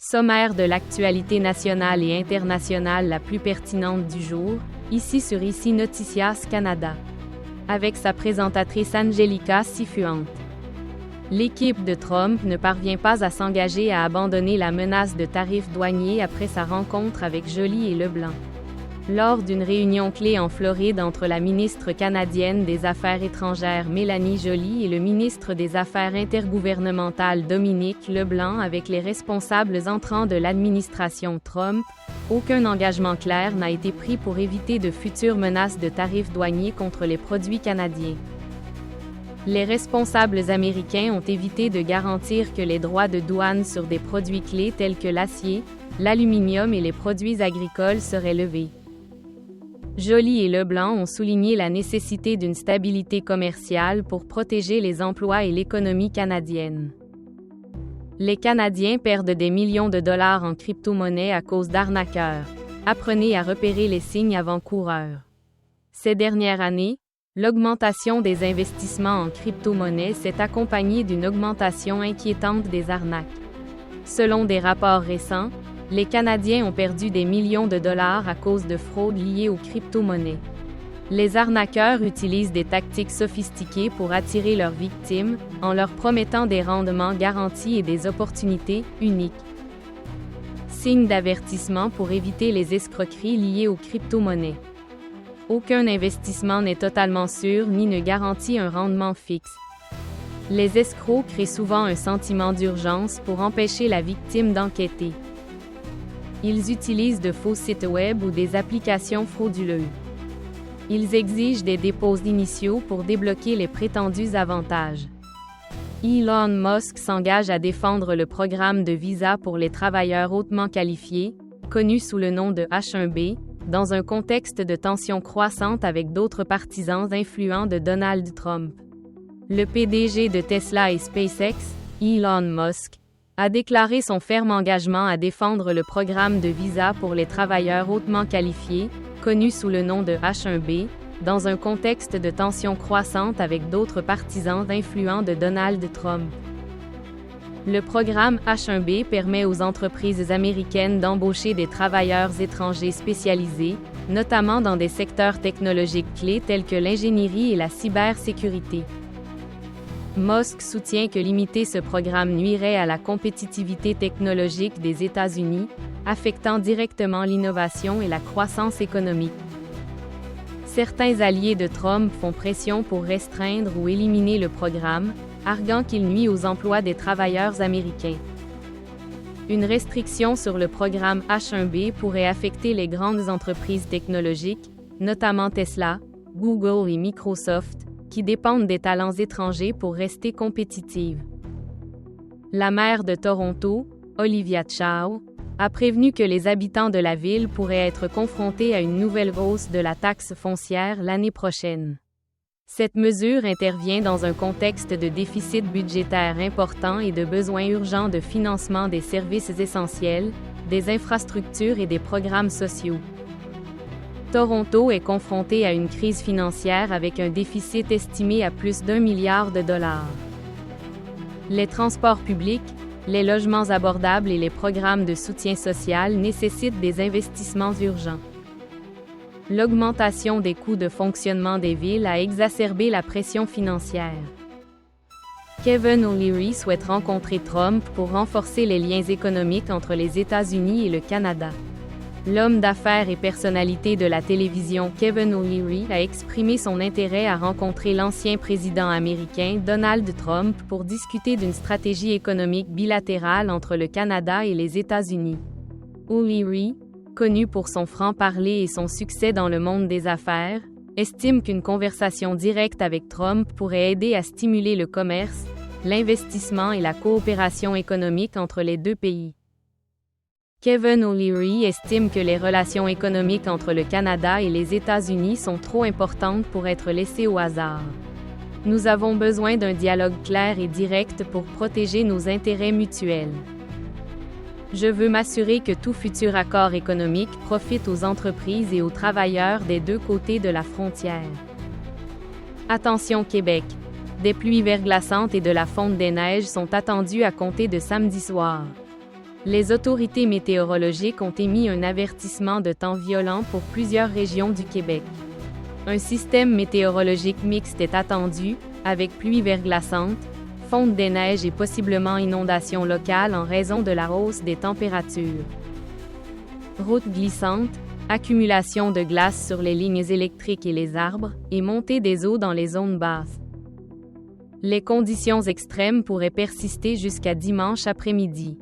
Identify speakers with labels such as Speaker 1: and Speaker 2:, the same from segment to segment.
Speaker 1: Sommaire de l'actualité nationale et internationale la plus pertinente du jour, ici sur Ici Noticias Canada. Avec sa présentatrice Angelica Sifuente. L'équipe de Trump ne parvient pas à s'engager à abandonner la menace de tarifs douaniers après sa rencontre avec Joly et Leblanc. Lors d'une réunion clé en Floride entre la ministre canadienne des Affaires étrangères Mélanie Joly et le ministre des Affaires intergouvernementales Dominique Leblanc avec les responsables entrants de l'administration Trump, aucun engagement clair n'a été pris pour éviter de futures menaces de tarifs douaniers contre les produits canadiens. Les responsables américains ont évité de garantir que les droits de douane sur des produits clés tels que l'acier, l'aluminium et les produits agricoles seraient levés. Joly et Leblanc ont souligné la nécessité d'une stabilité commerciale pour protéger les emplois et l'économie canadienne. Les Canadiens perdent des millions de dollars en crypto-monnaies à cause d'arnaqueurs. Apprenez à repérer les signes avant-coureurs. Ces dernières années, l'augmentation des investissements en crypto-monnaies s'est accompagnée d'une augmentation inquiétante des arnaques. Selon des rapports récents, les Canadiens ont perdu des millions de dollars à cause de fraudes liées aux crypto-monnaies. Les arnaqueurs utilisent des tactiques sophistiquées pour attirer leurs victimes, en leur promettant des rendements garantis et des opportunités uniques. Signe d'avertissement pour éviter les escroqueries liées aux crypto-monnaies. Aucun investissement n'est totalement sûr ni ne garantit un rendement fixe. Les escrocs créent souvent un sentiment d'urgence pour empêcher la victime d'enquêter. Ils utilisent de faux sites web ou des applications frauduleuses. Ils exigent des dépôts initiaux pour débloquer les prétendus avantages. Elon Musk s'engage à défendre le programme de visa pour les travailleurs hautement qualifiés, connu sous le nom de H-1B, dans un contexte de tensions croissantes avec d'autres partisans influents de Donald Trump. Le PDG de Tesla et SpaceX, Elon Musk, a déclaré son ferme engagement à défendre le programme de visa pour les travailleurs hautement qualifiés, connu sous le nom de H-1B, dans un contexte de tensions croissantes avec d'autres partisans influents de Donald Trump. Le programme H-1B permet aux entreprises américaines d'embaucher des travailleurs étrangers spécialisés, notamment dans des secteurs technologiques clés tels que l'ingénierie et la cybersécurité. Musk soutient que limiter ce programme nuirait à la compétitivité technologique des États-Unis, affectant directement l'innovation et la croissance économique. Certains alliés de Trump font pression pour restreindre ou éliminer le programme, arguant qu'il nuit aux emplois des travailleurs américains. Une restriction sur le programme H-1B pourrait affecter les grandes entreprises technologiques, notamment Tesla, Google et Microsoft, qui dépendent des talents étrangers pour rester compétitives. La maire de Toronto, Olivia Chow, a prévenu que les habitants de la ville pourraient être confrontés à une nouvelle hausse de la taxe foncière l'année prochaine. Cette mesure intervient dans un contexte de déficit budgétaire important et de besoins urgents de financement des services essentiels, des infrastructures et des programmes sociaux. Toronto est confronté à une crise financière avec un déficit estimé à plus d'1 milliard de dollars. Les transports publics, les logements abordables et les programmes de soutien social nécessitent des investissements urgents. L'augmentation des coûts de fonctionnement des villes a exacerbé la pression financière. Kevin O'Leary souhaite rencontrer Trump pour renforcer les liens économiques entre les États-Unis et le Canada. L'homme d'affaires et personnalité de la télévision Kevin O'Leary a exprimé son intérêt à rencontrer l'ancien président américain Donald Trump pour discuter d'une stratégie économique bilatérale entre le Canada et les États-Unis. O'Leary, connu pour son franc-parler et son succès dans le monde des affaires, estime qu'une conversation directe avec Trump pourrait aider à stimuler le commerce, l'investissement et la coopération économique entre les deux pays. Kevin O'Leary estime que les relations économiques entre le Canada et les États-Unis sont trop importantes pour être laissées au hasard. Nous avons besoin d'un dialogue clair et direct pour protéger nos intérêts mutuels. Je veux m'assurer que tout futur accord économique profite aux entreprises et aux travailleurs des deux côtés de la frontière. Attention Québec! Des pluies verglaçantes et de la fonte des neiges sont attendues à compter de samedi soir. Les autorités météorologiques ont émis un avertissement de temps violent pour plusieurs régions du Québec. Un système météorologique mixte est attendu, avec pluie verglaçante, fonte des neiges et possiblement inondations locales en raison de la hausse des températures. Routes glissantes, accumulation de glace sur les lignes électriques et les arbres, et montée des eaux dans les zones basses. Les conditions extrêmes pourraient persister jusqu'à dimanche après-midi.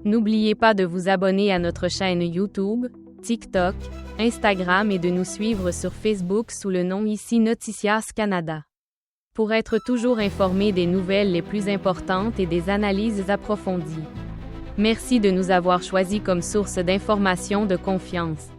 Speaker 1: N'oubliez pas de vous abonner à notre chaîne YouTube, TikTok, Instagram et de nous suivre sur Facebook sous le nom Ici Noticias Canada. Pour être toujours informé des nouvelles les plus importantes et des analyses approfondies. Merci de nous avoir choisis comme source d'information de confiance.